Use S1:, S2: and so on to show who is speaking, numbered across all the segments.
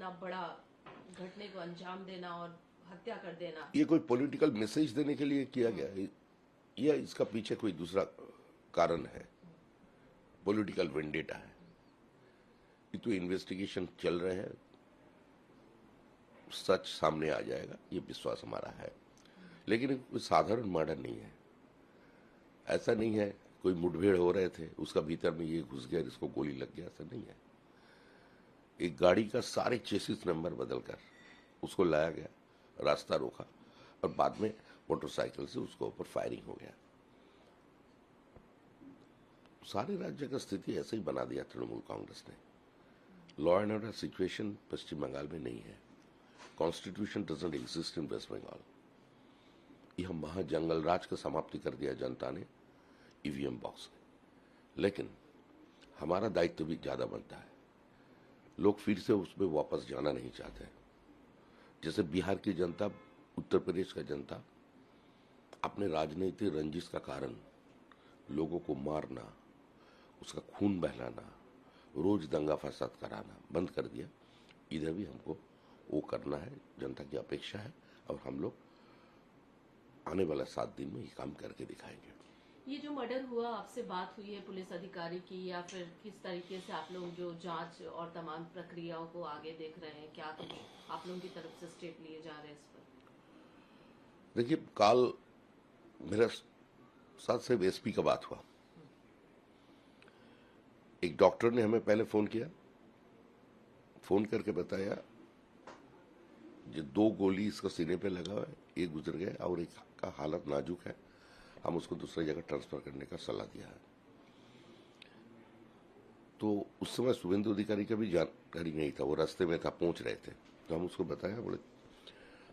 S1: इतना बड़ा घटने को अंजाम देना और हत्या कर देना?
S2: ये कोई पॉलिटिकल मैसेज देने के लिए किया गया है या इसका पीछे कोई दूसरा कारण है? पॉलिटिकल वेंडेटा है? ये तो इन्वेस्टिगेशन चल रहे हैं, सच सामने आ जाएगा, ये विश्वास हमारा है। लेकिन कोई साधारण मर्डर नहीं है। ऐसा नहीं है कोई मुठभेड़ हो रहे थे, उसका भीतर में ये घुस गया, इसको गोली लग गया, ऐसा नहीं है। एक गाड़ी का सारे चेसिस नंबर बदलकर उसको लाया गया, रास्ता रोका और बाद में मोटरसाइकिल से उसको ऊपर फायरिंग हो गया। सारे राज्य का स्थिति ऐसे ही बना दिया तृणमूल कांग्रेस ने। Law and order situation Paschim Bengal में नहीं है। Constitution doesn't exist in West Bengal. यह महाजंगल राज का समाप्ति कर दिया जनता ने ईवीएम बॉक्स में। लेकिन हमारा दायित्व भी ज्यादा बनता है। लोग फिर से उसमें वापस जाना नहीं चाहते। जैसे बिहार की जनता, उत्तर प्रदेश का जनता अपने राजनीतिक रंजिश का कारण लोगों को मारना, उसका खून बहलाना, रोज दंगा फसाद कराना बंद कर दिया। इधर भी हमको वो करना है, जनता की अपेक्षा है और हम लोग आने वाला 7 दिन में ये काम करके दिखाएंगे।
S1: ये जो मर्डर हुआ, आपसे बात हुई है पुलिस अधिकारी की, या फिर किस तरीके से आप लोग जो जांच और तमाम प्रक्रियाओं को आगे देख रहे हैं? क्या कुछ आप लोगों की तरफ से स्टेप लिए जा रहे हैं इस पर?
S2: देखिए, कल मेरा साथ से एसपी का बात हुआ। एक डॉक्टर ने हमें पहले फोन किया, फोन करके बताया जो 2 गोली इसका सीने पे लगा हुआ है, एक गुजर गए और एक का हालत नाजुक है, हम उसको दूसरी जगह ट्रांसफर करने का सलाह दिया है। तो उस समय शुभेंदु अधिकारी का भी जानकारी नहीं था, वो रास्ते में था, पहुंच रहे थे। तो हम उसको बताया, बोले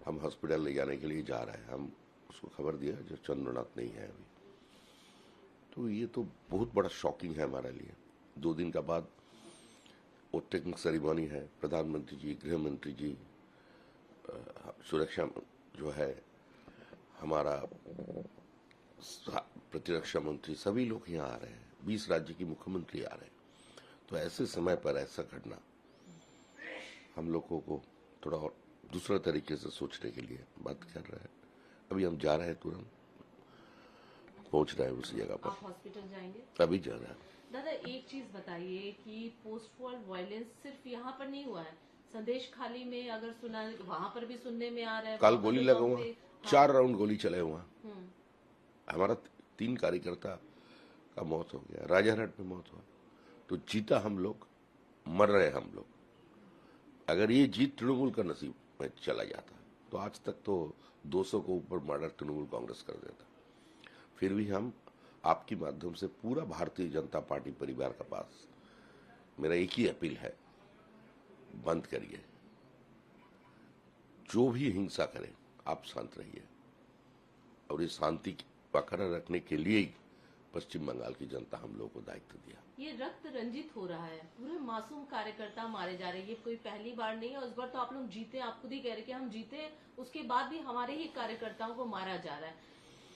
S2: हम हॉस्पिटल ले जाने के लिए जा रहे हैं। हम उसको खबर दिया जो चंद्रनाथ नहीं है अभी। तो ये तो बहुत बड़ा शॉकिंग है हमारे लिए। 2 दिन का बाद वो टेक्निक सेरेमनी है, प्रधानमंत्री जी, गृह मंत्री जी, सुरक्षा जो है हमारा प्रतिरक्षा मंत्री, सभी लोग यहाँ आ रहे हैं, 20 राज्य की मुख्यमंत्री आ रहे हैं। तो ऐसे समय पर ऐसा घटना हम लोगों को थोड़ा और दूसरा तरीके से सोचने के लिए बात कर रहा है। अभी हम जा रहे हैं, तुरंत पहुंच रहे हैं उसी जगह पर।
S1: आप हॉस्पिटल जाएंगे?
S2: अभी जा रहा है।
S1: दादा, एक चीज बताइए कि पोस्ट वॉर वायलेंस सिर्फ यहाँ पर नहीं हुआ है, संदेश खाली में अगर सुना, वहाँ पर भी सुनने में आ रहा है।
S2: कल गोली लगा हुआ, 4 राउंड गोली चले हुआ। हमारा 3 कार्यकर्ता का मौत हो गया, राजारहाट में मौत हुआ। तो जीता हम लोग, मर रहे हम लोग। अगर ये जीत तृणमूल का नसीब में चला जाता तो आज तक तो 200 को ऊपर मर्डर तृणमूल कांग्रेस कर देता। फिर भी हम आपके माध्यम से पूरा भारतीय जनता पार्टी परिवार के पास मेरा एक ही अपील है, बंद करिए। जो भी हिंसा करे आप शांत रहिए। और इस शांति बरकरार रखने के लिए ही पश्चिम बंगाल की जनता हम लोगों को दायित्व दिया।
S1: ये रक्त रंजित हो रहा है, पूरे मासूम कार्यकर्ता मारे जा रहे हैं। ये कोई पहली बार नहीं है। उस बार तो आप लोग जीते, आप खुद ही कह रहे कि हम जीते, उसके बाद भी हमारे ही कार्यकर्ताओं को मारा जा रहा है।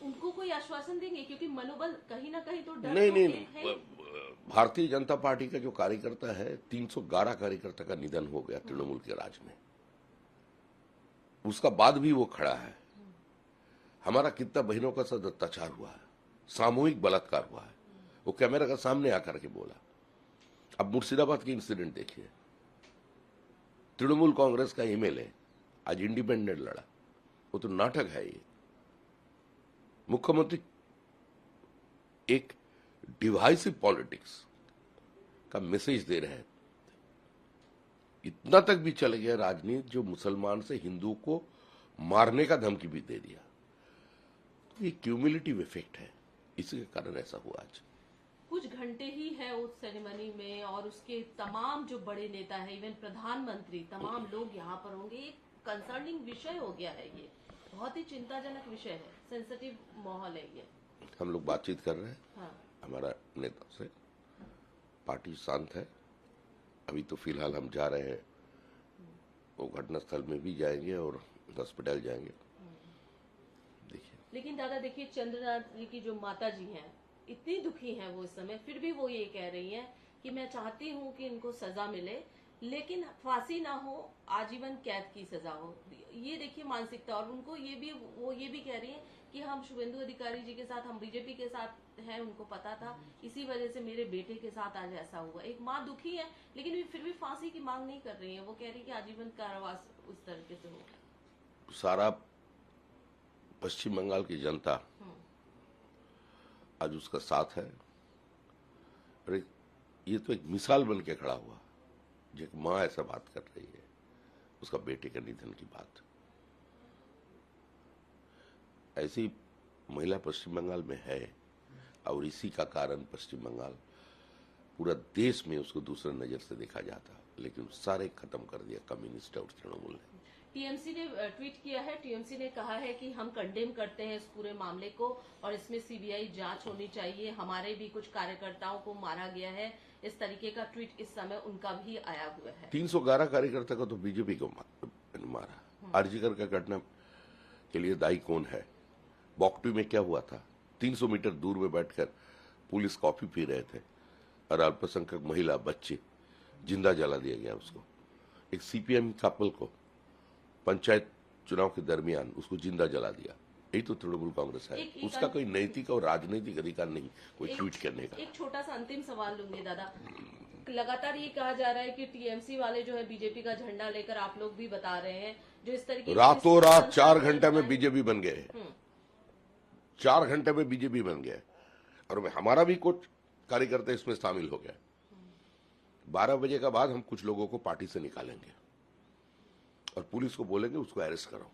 S1: उनको कोई आश्वासन देंगे? क्योंकि मनोबल कहीं ना कहीं तो डर
S2: नहीं। भारतीय जनता पार्टी का जो कार्यकर्ता है, 311 कार्यकर्ता का निधन हो गया तृणमूल के राज में। उसका बाद भी वो खड़ा है। हमारा कितना बहनों का साथ अत्याचार हुआ है, सामूहिक बलात्कार हुआ है, वो कैमरा का सामने आकर के बोला। अब मुर्शिदाबाद की इंसिडेंट देखिए, तृणमूल कांग्रेस का एमएलए आज इंडिपेंडेंट लड़ा। वो तो नाटक है। ये मुख्यमंत्री एक डिवाइसिव पॉलिटिक्स का मैसेज दे रहे हैं। इतना तक भी चल गया राजनीति, जो मुसलमान से हिंदू को मारने का धमकी भी दे दिया। तो ये क्यूमुलेटिव इफेक्ट है, इसके कारण ऐसा हुआ। आज
S1: कुछ घंटे ही है उस सेरेमनी में और उसके तमाम जो बड़े नेता है, इवन प्रधानमंत्री, तमाम लोग यहाँ पर होंगे। एक कंसर्निंग विषय हो गया है, ये बहुत ही चिंताजनक विषय है, सेंसिटिव माहौल है ये।
S2: हम लोग बातचीत कर रहे हैं।
S1: हाँ।
S2: हमारा नेता से पार्टी शांत है। अभी तो फिलहाल हम जा रहे हैं, वो घटनास्थल में भी जाएंगे और हॉस्पिटल जाएंगे। देखिए,
S1: लेकिन दादा देखिए, चंद्रनाथ जी की जो माता जी हैं, इतनी दुखी हैं वो इस समय, फिर भी वो ये कह रही हैं कि मैं चाहती हूँ कि इनको सजा मिले, लेकिन फांसी ना हो, आजीवन कैद की सजा हो। ये देखिए मानसिकता। और उनको वो ये भी कह रही है कि हम शुभेंदु अधिकारी जी के साथ, हम बीजेपी के साथ हैं, उनको पता था, इसी वजह से मेरे बेटे के साथ आज ऐसा हुआ। एक माँ दुखी है, लेकिन फिर भी फांसी की मांग नहीं कर रही है। वो कह रही है कि आजीवन कारावास उस तरीके से हो।
S2: सारा पश्चिम बंगाल की जनता आज उसका साथ है। और ये तो एक मिसाल बन के खड़ा हुआ। जो एक माँ ऐसा बात कर रही है, उसका बेटे के निधन की बात। ऐसी महिला पश्चिम बंगाल में है, और इसी का कारण पश्चिम बंगाल पूरा देश में उसको दूसरे नजर से देखा जाता, लेकिन सारे खत्म कर दिया कम्युनिस्ट और तृणमूल ने।
S1: टीएमसी ने ट्वीट किया है। टीएमसी ने कहा है कि हम कंडेम करते हैं इस पूरे मामले को और इसमें सीबीआई जांच होनी चाहिए। हमारे भी कुछ कार्यकर्ताओं को मारा गया है। इस तरीके का ट्वीट इस समय उनका भी आया हुआ है।
S2: 311 कार्यकर्ता को तो बीजेपी को मारा। आरजीकर का घटना के लिए दायी कौन है? बॉक्टू में क्या हुआ था? 300 मीटर दूर में बैठकर पुलिस कॉफी पी रहे थे और अल्पसंख्यक महिला, बच्चे जिंदा जला दिया गया उसको। एक सीपीएम कपल को पंचायत चुनाव के दरमियान उसको जिंदा जला दिया। यही तो तृणमूल कांग्रेस है। उसका कोई नैतिक और राजनीतिक अधिकार नहीं कोई ट्वीट करने का।
S1: एक छोटा सा अंतिम सवाल लूंगी दादा। लगातार ये कहा जा रहा है कि टीएमसी वाले जो है बीजेपी का झंडा लेकर, आप लोग भी बता रहे हैं, जो इस तरीके
S2: रातों रात 4 घंटे में बीजेपी बन गए। 4 घंटे में बीजेपी बन गया। और हमारा भी कुछ कार्यकर्ता इसमें शामिल हो गया। 12 बजे के बाद हम कुछ लोगों को पार्टी से निकालेंगे और पुलिस को बोलेंगे उसको अरेस्ट करो।